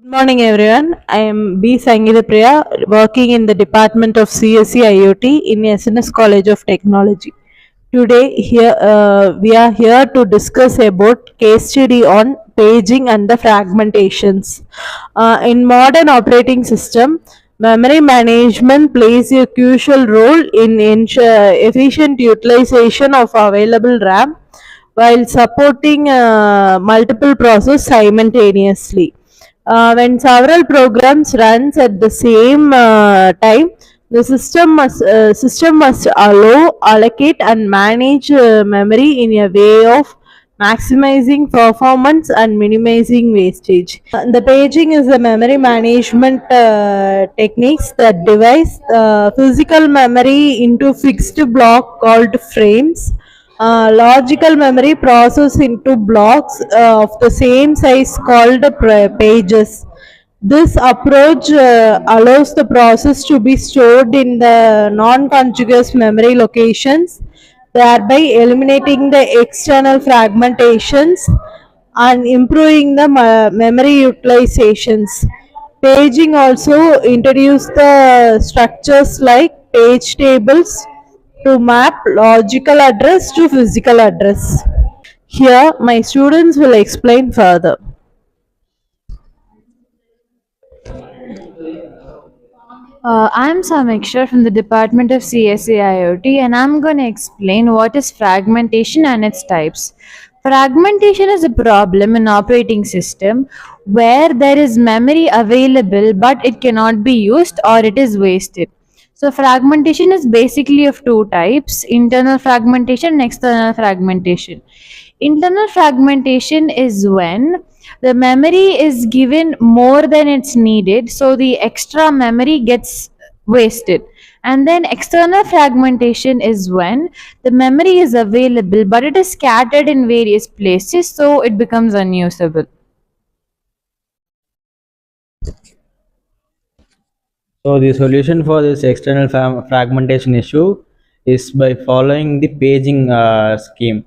Good morning, everyone. I am B. Sangeetha working in the Department of CSE IoT in SNS College of Technology. Today, we are here to discuss about case study on paging and the fragmentations. In modern operating system, memory management plays a crucial role in efficient utilization of available RAM while supporting multiple processes simultaneously. When several programs runs at the same time, the system must allow, allocate, and manage memory in a way of maximizing performance and minimizing wastage. The paging is the memory management techniques that divide physical memory into fixed block called frames. Logical memory processed into blocks of the same size called pages. This approach allows the process to be stored in the non-contiguous memory locations, thereby eliminating the external fragmentations and improving the memory utilizations. Paging also introduced the structures like page tables to map logical address to physical address. Here, my students will explain further. I'm Samiksha from the Department of CSA IoT, and I'm going to explain what is fragmentation and its types. Fragmentation is a problem in operating system where there is memory available but it cannot be used or it is wasted. So fragmentation is basically of two types: internal fragmentation and external fragmentation. Internal fragmentation is when the memory is given more than it's needed, so the extra memory gets wasted. And then external fragmentation is when the memory is available but it is scattered in various places, so it becomes unusable. So the solution for this external fragmentation issue is by following the paging scheme.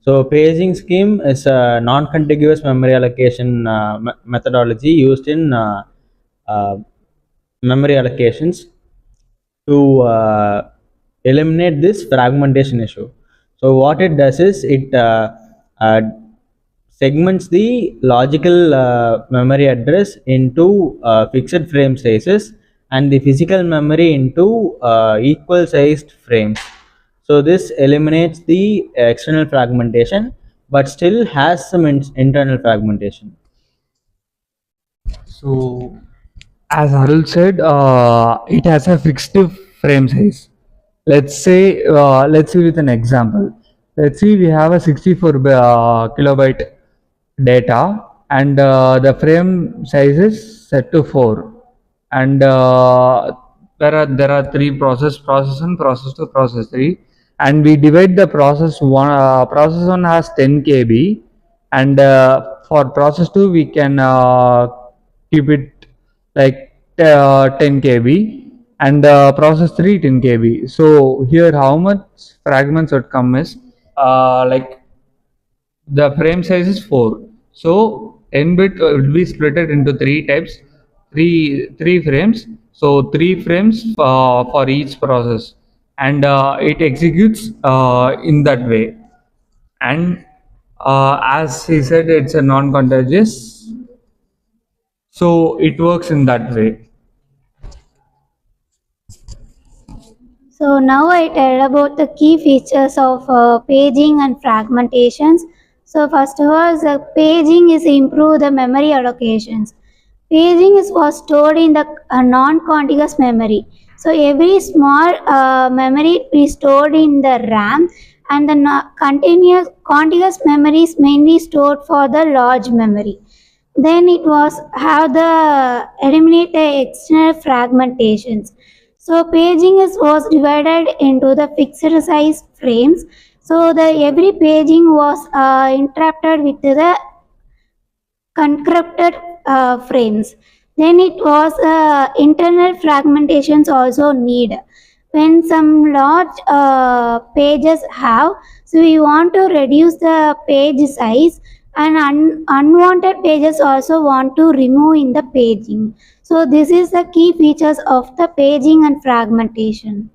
So paging scheme is a non-contiguous memory allocation methodology used in memory allocations to eliminate this fragmentation issue. So what it does is it uh, segments the logical memory address into fixed frame sizes and the physical memory into equal sized frames. So this eliminates the external fragmentation but still has some internal fragmentation. So, as Arul said, it has a fixed frame size. Let's see with an example. Let's see, we have a 64 kilobyte data, and the frame size is set to 4, and there are three process 1, process 2, process 3, and we divide the process 1 has 10 KB, and for process 2 we can keep it like 10 KB, and process 3 10 KB. So here how much fragments would come is like the frame size is 4, so n bit will be split into three types, three frames, so three frames for each process, and it executes in that way. And as he said, it's a non-contagious, so it works in that way. So now I tell about the key features of paging and fragmentations. So first of all, the paging is improve the memory allocations. Paging is was stored in the non-contiguous memory. So every small memory is stored in the RAM, and the continuous contiguous memory is mainly stored for the large memory. Then it was have the eliminate the external fragmentations. So paging was divided into the fixed size frames. So the every paging was interrupted with the concrupted frames. Then it was internal fragmentations also need. When some large pages have, so we want to reduce the page size, and unwanted pages also want to remove in the paging. So this is the key features of the paging and fragmentation.